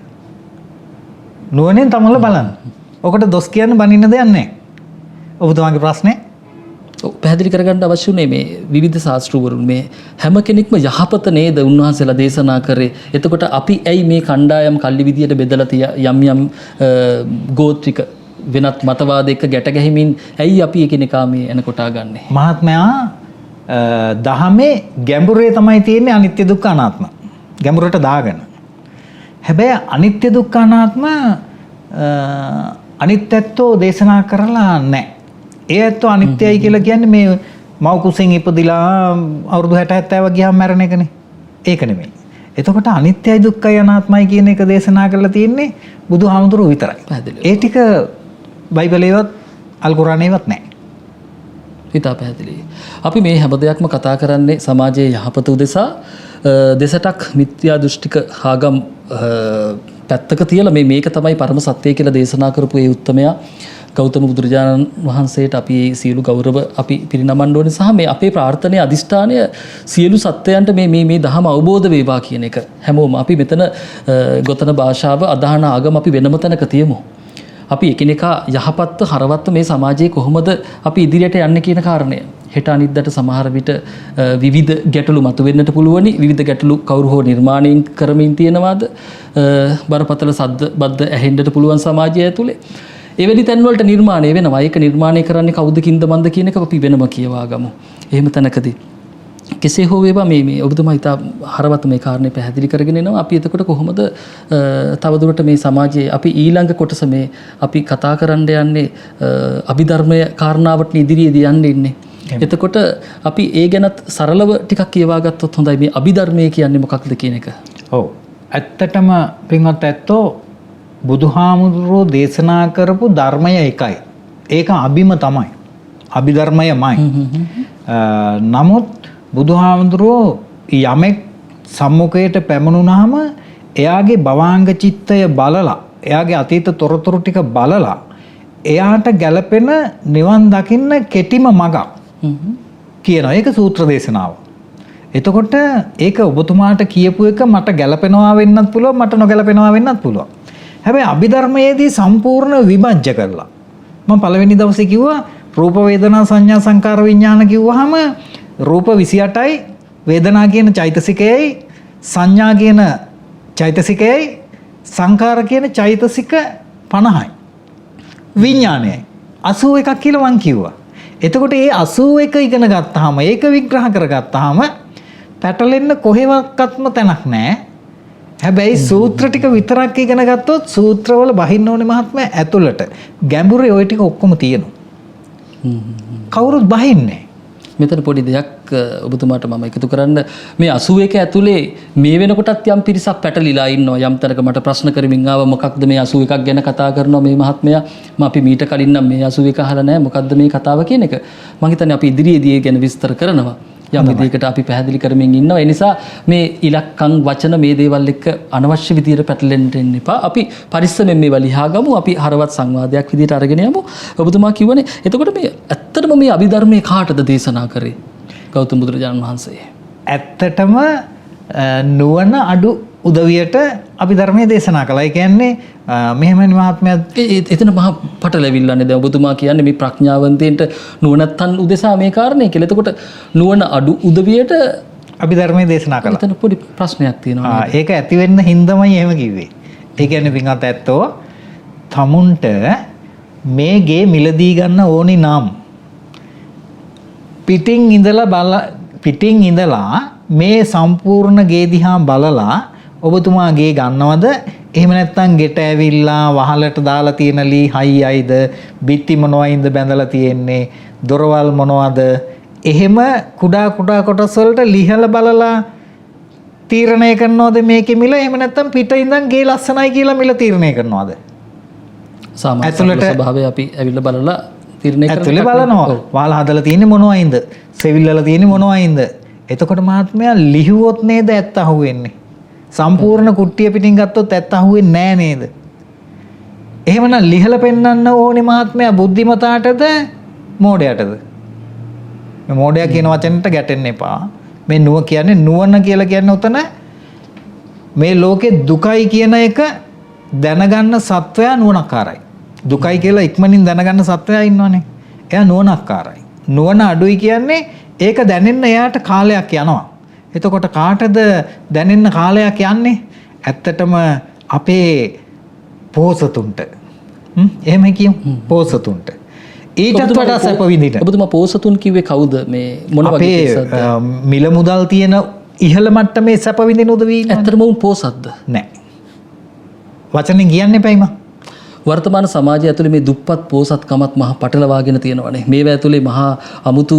නුවණින් තමල බලන්න. ඔකට දොස් කියන්න බනින්න දෙයක් නැහැ. ඔබතුමාගේ ප්‍රශ්නේ? ඔව් පැහැදිලි කරගන්න අවශ්‍ය උනේ මේ විවිධ ශාස්ත්‍රවරුන් මේ හැම කෙනෙක්ම යහපත නේද උන්වහන්සේලා දේශනා කරේ. එතකොට අපි ඇයි මේ කණ්ඩායම් කල්ලි විදියට බෙදලා යම් ගෝත්‍රික වෙනත් මතවාද එක්ක ගැට ගැහිමින් ඇයි අපි එකිනෙකා මේ එනකොටා ගන්නෙ? මහත්මයා දහමේ ගැඹුරේ තමයි තියෙන්නේ අනිත්‍ය දුක්ඛ අනාත්ම. ගැඹුරට දාගෙන. හැබැයි අනිත්‍ය දුක්ඛ අනාත්ම අනිත්‍යත්වෝ දේශනා කරලා නැහැ. ඒ ඇත්තෝ අනිත්‍යයි කියලා කියන්නේ මේ මව කුසෙන් ඉපදිලා අවුරුදු 60 70 ගියාම මැරෙන එකනේ. ඒක නෙමෙයි. එතකොට අනිත්‍යයි දුක්ඛයි අනාත්මයි කියන එක දේශනා කරලා තියෙන්නේ බුදුහාමුදුරුවෝ විතරයි. ඒ ටික බයිබලේවත් අල් කුරානේවත් නැහැ. හිතා පැහැදිලි. අපි මේ හැම දෙයක්ම කතා කරන්නේ සමාජයේ යහපත උදෙසා දෙසටක් මිත්‍යා දෘෂ්ටික ආගම් පැත්තක තියලා මේක තමයි පරම සත්‍යය කියලා දේශනා කරපු ඒ උත්තමයා ගෞතම බුදුරජාණන් වහන්සේට අපි මේ සියලු ගෞරව අපි පිරිනමන්න ඕනේ සහ මේ අපේ ප්‍රාර්ථනාවේ අදිෂ්ඨානය සියලු සත්‍යයන්ට මේ දහම අවබෝධ වේවා කියන එක. හැමෝම අපි මෙතන ගොතන භාෂාව අදහන ආගම අපි වෙනම තැනක තියමු. අපි එකිනෙකා යහපත්ව හරවත්ව මේ සමාජයේ කොහොමද අපි ඉදිරියට යන්නේ කියන කාරණය. හෙට අනිද්දාට සමහර විට විවිධ ගැටලු මතුවෙන්නට පුළුවනි. විවිධ ගැටලු කවුරු හෝ නිර්මාණය කරමින් තියෙනවාද? බරපතල සද්ද බද්ද ඇහෙන්නට පුළුවන් සමාජය ඇතුලේ. එවැනි තැන් වලට නිර්මාණය වෙනවා. ඒක නිර්මාණය කරන්නේ කවුද කින්ද මන්ද කියන එක අපි වෙනම කියවා ගමු. එහෙම තැනකදී කෙසේ හෝ වේවා මේ ඔබතුමා හිතා හරවත් මේ කාරණේ පැහැදිලි කරගෙන එනවා. අපි එතකොට කොහොමද තවදුරට මේ සමාජයේ අපි ඊළඟ කොටස මේ අපි කතා කරන්න යන්නේ අභිධර්මය කාරණාවට ඉදිරියේදී යන්නේ. එතකොට අපි ඒ ගැනත් සරලව ටිකක් කියවා ගත්තොත් හොඳයි. මේ අභිධර්මය කියන්නේ මොකක්ද කියන එක. ඔව්. ඇත්තටම පින්වත් ඇත්තෝ බුදුහාමුදුරුවෝ දේශනා කරපු ධර්මය එකයි. ඒක අභිම තමයි. අභිධර්මයමයි. නමුත් බුදුහාමුදුරුවෝ යමෙක් සම්මුඛයට පැමුණුනහම එයාගේ භවාංග චිත්තය බලලා, එයාගේ අතීත තොරතුරු ටික බලලා එයාට ගැළපෙන නිවන් දකින්න කෙටිම මඟක් කියනවා. ඒක සූත්‍ර දේශනාව. එතකොට ඒක ඔබතුමාට කියපු එක මට ගැළපෙනවා වෙන්නත් පුළුවන්, මට නොගැළපෙනවා වෙන්නත් පුළුවන්. හැබැයි අභිධර්මයේදී සම්පූර්ණ විභජ්‍ය කරලා මම පළවෙනි දවසේ කිව්වා රූප වේදනා සංඥා සංකාර විඥාන කිව්වහම රූප 28යි, වේදනා කියන චෛතසිකයයි, සංඥා කියන චෛතසිකයයි, සංකාර කියන චෛතසික 50යි. විඥානයයි 81ක් කියලා මං කිව්වා. එතකොට මේ 81 ඉගෙන ගත්තාම, ඒක විග්‍රහ කරගත්තාම පැටලෙන්න කොහෙවත්ම තැනක් නැහැ. හැබැයි සූත්‍ර ටික විතරක් ඉගෙන ගත්තොත් සූත්‍රවල බහින්න ඕනේ මහත්මයා ඇතුළට. ගැඹුරේ ওই ටික ඔක්කොම තියෙනවා. කවුරුත් බහින්නේ. මෙතන පොඩි දෙයක් ඔබතුමාට මම එකතු කරන්න. මේ 81 ඇතුලේ මේ වෙනකොටත් යම් පිරිසක් පැටලිලා ඉන්නවා. යම් තැනක මට ප්‍රශ්න කරමින් ආව මොකක්ද මේ 81ක් ගැන කතා කරනවා මේ මහත්මයා. අපි මීට කලින් නම් මේ 81 අහලා නැහැ. මොකක්ද මේ කතාව කියන එක. මම හිතන්නේ අපි ඉදිරියේදී ඒ ගැන විස්තර කරනවා. යම් විදිහකට අපි පැහැදිලි කරමින් ඉන්නවා. ඒ නිසා මේ ඉලක්කම් වචන මේ දේවල් එක්ක අනවශ්‍ය විදිහට පැටලෙන්න දෙන්න එපා. අපි පරිස්සමෙන් මේවා ලියා ගමු. අපි හරවත් සංවාදයක් විදිහට අරගෙන යමු. ඔබතුමා කියවනේ එතකොට මේ ඇත්තටම මේ අභිධර්මයේ කාටද දේශනා කරේ ගෞතම බුදුරජාණන් වහන්සේ? ඇත්තටම නුවණ අඩු උදවියට අභිධර්මයේ දේශනා කළා. ඒ කියන්නේ මෙහෙමයි මහත්මයා එතන මහා පටලැවිල්ලන්නේ. දැන් ඔබතුමා කියන්නේ මේ ප්‍රඥාවන්තයන්ට නුවණත්තන් උදෙසා මේ කාරණේ කියලා. එතකොට නුවණ අඩු උදවියට අභිධර්මයේ දේශනා කළා. එතන පොඩි ප්‍රශ්නයක් තියෙනවා. ඒක ඇති වෙන්න හින්දාමයි එහෙම කිව්වේ. ඒ කියන්නේ පින්වත් ඇත්තෝ තමුන්ට මේ ගේ මිලදී ගන්න ඕනි නම් පිටින් ඉඳලා මේ සම්පූර්ණ ගේ දිහා බලලා ඔබතුමා ගේ ගන්නවද? එහෙම නැත්නම් ගෙට ඇවිල්ලා වහලට දාලා තියෙන ලී හයියයිද, බිත්ති මොනවයින්ද බැඳලා තියෙන්නේ, දොරවල් මොනවද? එහෙම කුඩා කුඩා කොටස් වලට ලිහලා බලලා තීරණය කරනවද මේකේ මිල? එහෙම නැත්නම් පිට ඉඳන් ගේ ලස්සනයි කියලා මිල තීරණය කරනවද? සාමාන්‍ය ස්වභාවය අපි ඇවිල්ලා බලලා තීරණය කරනවා. ඇතුලේ බලනවා. වහල හදලා තියෙන්නේ මොනවයින්ද? සෙවිල්ලලා තියෙන්නේ මොනවයින්ද? එතකොට මහත්මයා ලිහුවොත් නේද ඇත්ත අහුවෙන්නේ. සම්පූර්ණ කුට්ටිය පිටින් ගත්තොත් ඇත්ත අහුවෙන්නේ නෑ නේද? එහෙමනම් ලිහලා පෙන්වන්න ඕනේ මහත්මයා බුද්ධිමතාටද මෝඩයටද? මේ මෝඩයා කියන වචනෙට ගැටෙන්න එපා. මේ නුව කියන්නේ නුවණ කියලා කියන්නේ උතන මේ ලෝකේ දුකයි කියන එක දැනගන්න සත්වයා නුවණක්කාරයි. දුකයි කියලා ඉක්මනින් දැනගන්න සත්වයා ඉන්නවනේ. එයා නුවණක්කාරයි. නුවණ අඩුයි කියන්නේ ඒක දැනෙන්න එයාට කාලයක් යනවා. එතකොට කාටද දැනෙන්න කාලයක් යන්නේ? ඇත්තටම අපේ පෝසතුන්ට. එහෙම කියමු. පෝසතුන්ට. ඊටත් වඩා සැප විඳින. ඔබතුමා පෝසතුන් කිව්වේ කවුද? මේ මොන වගේ පෝසත්ද? මිල මුදල් තියෙන ඉහළ මට්ටමේ සැප විඳින උදවි ඉන්නවනේ. ඇත්තටම උන් පෝසත්ද? නෑ. වචනෙන් කියන්න එපයිම. වර්තමාන සමාජය ඇතුලේ මේ දුප්පත් පෝසත්කමත් මහා පටලවාගෙන තියෙනවානේ. මේවා ඇතුලේ මහා අමුතු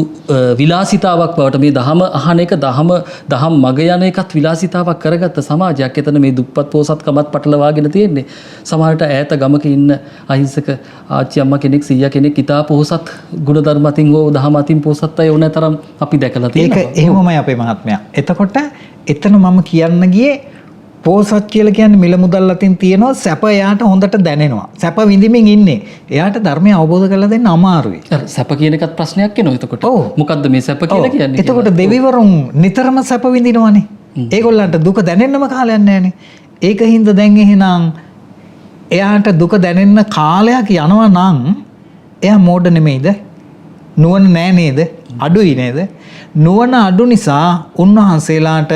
විලාසිතාවක් බවට මේ දහම අහන එක දහම් මග යන එකත් විලාසිතාවක් කරගත්ත සමාජයක්. එතන මේ දුප්පත් පෝසත්කමත් පටලවාගෙන තියෙන්නේ. සමහරට ඈත ගමක ඉන්න අහිංසක ආච්චි අම්මා කෙනෙක් සීයා කෙනෙක් ඉතා පෝසත් ගුණධර්ම අතින් හෝ දහම අතින් පෝසත් අය ඕනෑ තරම් අපි දැකලා තියෙනවා. ඒක එහෙමමයි අපේ මහත්මයා. එතකොට එතන මම කියන්න ගියේ පෝසත් කියලා කියන්නේ මිල මුදල් අතින් තියෙනවා සැප එයාට හොඳට දැනෙනවා. සැප විඳින්මින් ඉන්නේ. එයාට ධර්මය අවබෝධ කරලා දෙන්න අමාරුයි. සැප කියන එකත් ප්‍රශ්නයක් එනවා එතකොට. ඔව්. මොකද්ද මේ සැප කියලා කියන්නේ? එතකොට දෙවිවරුන් නිතරම සැප විඳිනවනේ. ඒගොල්ලන්ට දුක දැනෙන්නම කාලයක් නැහැනේ. ඒකින්ද දැන් එහෙනම් එයාට දුක දැනෙන්න කාලයක් යනවා නම් එයා මෝඩ නෙමෙයිද? නුවණ නෑ නේද? අඩුයි නේද? නුවණ අඩු නිසා උන්වහන්සේලාට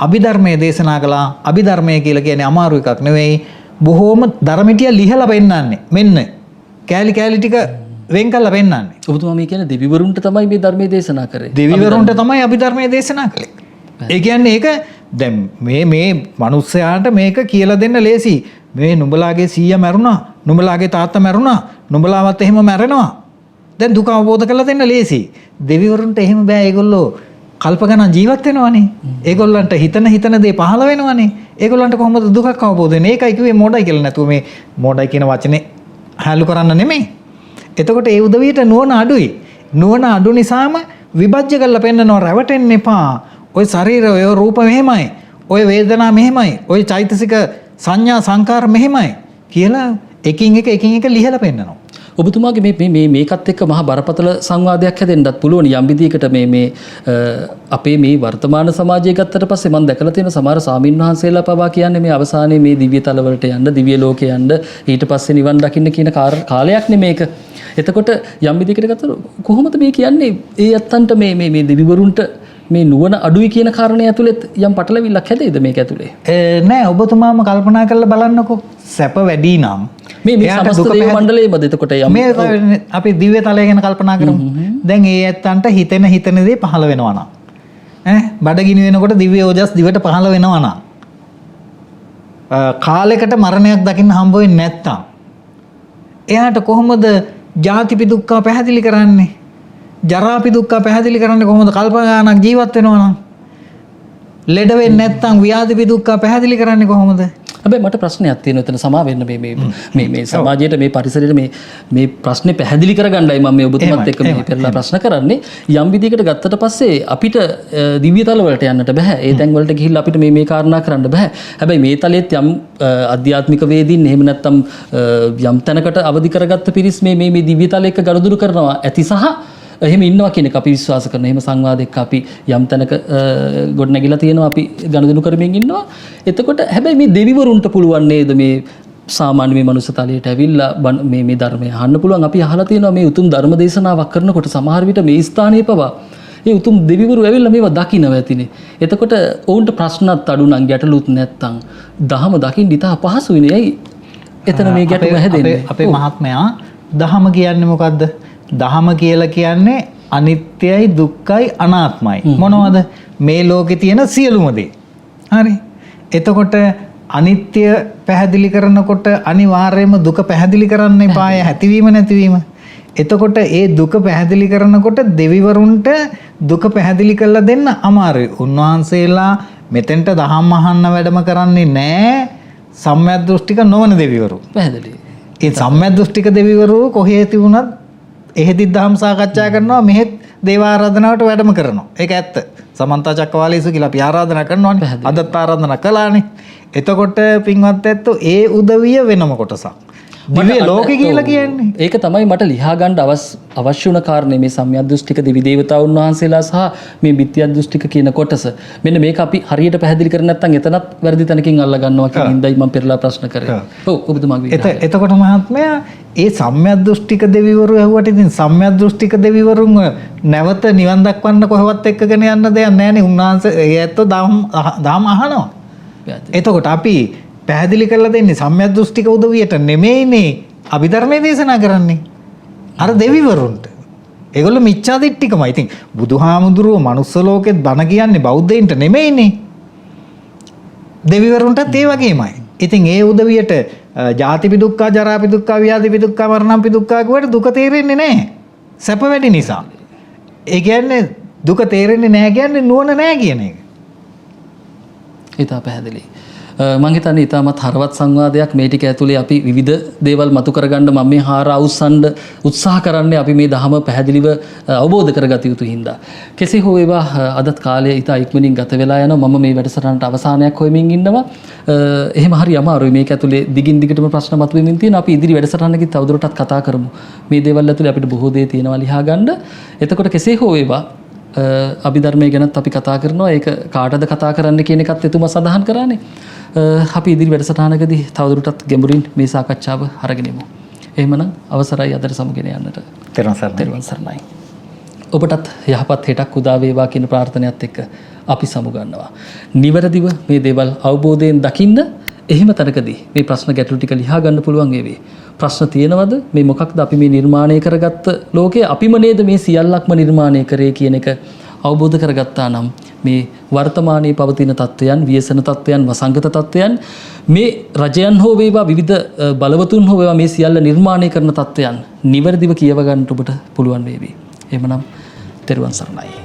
අභිධර්මයේ දේශනා කළා. අභිධර්මය කියලා කියන්නේ අමාරු එකක් නෙවෙයි. බොහෝම ධර්මිටිය ලිහලා පෙන්නන්නේ. මෙන්න කෑලි කෑලි ටික වෙන් කරලා පෙන්නන්නේ. ඔබතුමා මේ කියන්නේ දෙවිවරුන්ට තමයි මේ ධර්මයේ දේශනා කරේ. දෙවිවරුන්ට තමයි අභිධර්මයේ දේශනා කළේ. ඒ කියන්නේ ඒක දැන් මේ මිනිස්සයාට මේක කියලා දෙන්න ලේසි. මේ නුඹලාගේ සීයා මැරුණා, නුඹලාගේ තාත්තා මැරුණා, නුඹලාවත් එහෙම මැරෙනවා. දැන් දුක අවබෝධ කරලා දෙන්න ලේසි. දෙවිවරුන්ට එහෙම බෑ. ඒගොල්ලෝ කල්ප ගණන් ජීවත් වෙනවනේ. ඒගොල්ලන්ට හිතන දේ පහළ වෙනවනේ. ඒගොල්ලන්ට කොහොමද දුකක් අවබෝධ වෙන්නේ? ඒකයි කිව්වේ මෝඩයි කියලා. නැතුව මේ මෝඩයි කියන වචනේ හැලු කරන්න නෙමෙයි. එතකොට ඒ උදවියට නුවණ අඩුයි. නුවණ අඩු නිසාම විභජ්‍ය කරලා පෙන්නනවා. රැවටෙන්න එපා. ওই ශරීරය, ඔය රූප මෙහෙමයි. ඔය වේදනා මෙහෙමයි. ඔය චෛතසික සංඥා සංකාර මෙහෙමයි කියලා එකින් එක ලිහලා පෙන්නනවා. ඔබතුමාගේ මේකත් එක්ක මහා බරපතල සංවාදයක් හැදෙන්නත් පුළුවන් යම් විදිහකට මේ අපේ මේ වර්තමාන සමාජය ගත්තට පස්සේ මම දැකලා තියෙන සමහර ස්වාමින්වහන්සේලා පවා කියන්නේ මේ අවසානයේ මේ දිව්‍ය තලවලට යන්න, දිව්‍ය ලෝකේ යන්න, ඊට පස්සේ නිවන් දකින්න කියන කාලයක් නේ මේක. එතකොට යම් විදිහකට ගත්තොත් කොහොමද මේ කියන්නේ ඒ අත්තන්ට මේ දෙවිවරුන්ට මේ නුවණ අඩුයි කියන කාරණේ ඇතුළේ යම් පටලවිල්ලක් හැදෙයිද මේක ඇතුළේ? නෑ, ඔබතුමාම කල්පනා කරලා බලන්නකෝ. සැප වැඩි නම් මේ සමස්ත දේව මණ්ඩලයේමද එතකොට යම් මේ අපි දිව්‍ය තලය ගැන කල්පනා කරමු. දැන් ඒ ඇත්තන්ට හිතෙන දේ පහළ වෙනවා නම් බඩගිනි වෙනකොට දිව්‍ය ඕජස් දිවට පහළ වෙනවා නම් කාලයකට මරණයක් දකින්න හම්බ වෙන්නේ නැත්තම් එයාට කොහොමද ජාතිපි දුක්ඛ පැහැදිලි කරන්නේ? ජරාපි දුක්ඛ පැහැදිලි කරන්නේ කොහොමද? කල්ප ගානක් ජීවත් වෙනවා නම් ලෙඩ වෙන්නේ නැත්තම් ව්‍යාධිපි දුක්ඛ පැහැදිලි කරන්නේ කොහොමද? හැබැයි මට ප්‍රශ්නයක් තියෙනවා එතන සමා වෙන්න මේ සමාජයේ මේ පරිසරයේ මේ ප්‍රශ්නේ පැහැදිලි කරගන්නයි මම මේ ඔබතුමත් එක්ක මේ පෙරලා ප්‍රශ්න කරන්නේ. යම් විදිහකට ගත්තට පස්සේ අපිට දිව්‍ය තල වලට යන්නට බෑ. ඒ තැන් වලට ගිහිල්ලා අපිට මේ කාරණා කරන්න බෑ. හැබැයි මේ තලෙත් යම් අධ්‍යාත්මික වේදීන් එහෙම නැත්නම් යම් තැනකට අවදි කරගත්ත පිරිස් මේ දිව්‍ය තල එක්ක ගනුදෙනු කරනවා ඇති සහ එහෙම ඉන්නවා කියන එක අපි විශ්වාස කරනවා. එහෙම සංවාදයක අපි යම් තැනක ගොඩ නැගිලා තියෙනවා, අපි ගනුදෙනු කරමින් ඉන්නවා. එතකොට හැබැයි මේ දෙවිවරුන්ට පුළුවන් නේද මේ සාමාන්‍ය මේ මනුස්ස තලයට ඇවිල්ලා මේ ධර්මය අහන්න පුළුවන්? අපි අහලා තියෙනවා මේ උතුම් ධර්ම දේශනාවක් කරනකොට සමහර විට මේ ස්ථානයේ පවා මේ උතුම් දෙවිවරු ඇවිල්ලා මේවා දකින්නව ඇතිනේ. එතකොට ඔවුන්ට ප්‍රශ්නත් අඩු නම් ගැටලුත් නැත්තම් දහම දකින්න ඉතා පහසුයිනේ. ඇයි එතන මේ ගැටුම හැදෙන්නේ? අපේ මහත්මයා දහම කියන්නේ මොකද්ද? දහම කියලා කියන්නේ අනිත්‍යයි, දුක්ඛයි, අනාත්මයි. මොනවද? මේ ලෝකේ තියෙන සියලුම දේ. හරි. එතකොට අනිත්‍ය පැහැදිලි කරනකොට අනිවාර්යයෙන්ම දුක පැහැදිලි කරන්න එපාය ඇතිවීම නැතිවීම. එතකොට ඒ දුක පැහැදිලි කරනකොට දෙවිවරුන්ට දුක පැහැදිලි කරලා දෙන්න අමාරුයි. උන්වහන්සේලා මෙතෙන්ට දහම් අහන්න වැඩම කරන්නේ නැහැ සම්‍යක් දෘෂ්ටික නොවන දෙවිවරු. පැහැදිලි. ඒ සම්‍යක් දෘෂ්ටික දෙවිවරු කොහේ තිබුණත් එහෙදි දහම් සාකච්ඡා කරනවා මෙහෙත් දේව ආරාධනාවට වැඩම කරනවා. ඒක ඇත්ත. සමන්ත චක්කවාලීසු කියලා අපි ආරාධනා කරනවානේ. අදත් ආරාධනා කළානේ. එතකොට පින්වත් ඇත්තෝ ඒ උදවිය වෙනම කොටසක්. දිව්‍ය ලෝකේ කියලා කියන්නේ. ඒක තමයි මට ලියා ගන්න අවශ්‍ය වුණ කාරණේ මේ සම්‍යක් දෘෂ්ටික දෙවි දේවතාවුන් වහන්සේලා සහ මේ මිත්‍යා දෘෂ්ටික කියන කොටස. මෙන්න මේක අපි හරියට පැහැදිලි කර නැත්නම් එතනත් වැරදි තැනකින් අල්ල ගන්නවා කියන හින්දායි මම පෙරලා ප්‍රශ්න කරේ. ඔව් ඔබතුමාගේ එතකොට මහත්මයා ඒ සම්‍යක් දෘෂ්ටික දෙවිවරු ඇහුවට ඉතින් සම්‍යක් දෘෂ්ටික දෙවිවරුන් නැවත නිවන් දක්වන්න කොහෙවත් එක්කගෙන යන්න දෙයක් නැහැනේ. උන්වහන්සේ ඒ ඇත්තෝ දහම් අහනවා. එතකොට අපි පැහැදිලි කරලා දෙන්නේ සම්‍යක් දෘෂ්ටික උදවියට නෙමෙයිනේ අභිධර්මයේ දේශනා කරන්නේ. අර දෙවිවරුන්ට. ඒගොල්ලෝ මිච්ඡා දිට්ඨිකමයි. ඉතින් බුදුහාමුදුරුවෝ මනුස්ස ලෝකෙත් බණ කියන්නේ බෞද්ධයින්ට නෙමෙයිනේ. දෙවිවරුන්ටත් ඒ වගේමයි. ඉතින් ඒ උදවියට ජාතිපි දුක්ඛ, ජරාපි දුක්ඛ, ව්‍යාධිපි දුක්ඛ, මරණපි දුක්ඛ කියවට දුක තේරෙන්නේ නැහැ. සැප වැඩි නිසා. ඒ කියන්නේ දුක තේරෙන්නේ නැහැ කියන්නේ නුවණ නැහැ කියන එක. ඊට පැහැදිලි. මම හිතන්නේ ඊටමත් හරවත් සංවාදයක් මේ ටික ඇතුලේ අපි විවිධ දේවල් මතු කරගන්න මම මේ හාර අවුස්සන්න උත්සාහ කරන්නේ අපි මේ ධහම පැහැදිලිව අවබෝධ කරගත යුතු හින්දා. කෙසේ හෝ ඒවා අදත් කාලය ඊට ඉක්මනින් ගත වෙලා යනවා. මම මේ වැඩසටහනට අවසානයක් හොයමින් ඉන්නවා. එහෙම හරි අමාරුයි මේක ඇතුලේ දිගින් දිගටම ප්‍රශ්න මතුවෙමින් තියෙනවා. අපි ඉදිරි වැඩසටහනකදී තවදුරටත් කතා කරමු. මේ දේවල් ඇතුලේ අපිට බොහෝ දේ තියෙනවා ලියා ගන්න. එතකොට කෙසේ හෝ ඒවා අභිධර්මයේ ගැනත් අපි කතා කරනවා. ඒක කාටද කතා කරන්න කියන එකත් එතුමා සඳහන් කරානේ. අපි ඉදිරි වැඩසටහනකදී තවදුරටත් ගැඹුරින් මේ සාකච්ඡාව අරගෙන යමු. එහෙමනම් අවසරයි අදට සමුගෙන යන්නට. තෙරුවන් සරණයි. ඔබටත් යහපත් හෙටක් උදා වේවා කියන ප්‍රාර්ථනාවත් එක්ක අපි සමුගන්නවා. නිවැරදිව මේ දේවල් අවබෝධයෙන් දකින්න එහෙම තැනකදී මේ ප්‍රශ්න ගැටළු ටික ලියා ගන්න පුළුවන් වේවි. ප්‍රශ්න තියෙනවද? මේ මොකක්ද අපි මේ නිර්මාණය කරගත්ත ලෝකේ අපිම නේද මේ සියල්ලක්ම නිර්මාණය කරේ කියන එක අවබෝධ කරගත්තා නම් මේ වර්තමානයේ පවතින තත්ත්වයන්, ව්‍යසන තත්ත්වයන්, වසංගත තත්ත්වයන්, මේ රජයන් හෝ වේවා විවිධ බලවතුන් හෝ වේවා මේ සියල්ල නිර්මාණය කරන තත්ත්වයන් නිවැරදිව කියව ගන්නට ඔබට පුළුවන් වේවි. එහෙමනම් තෙරුවන් සරණයි.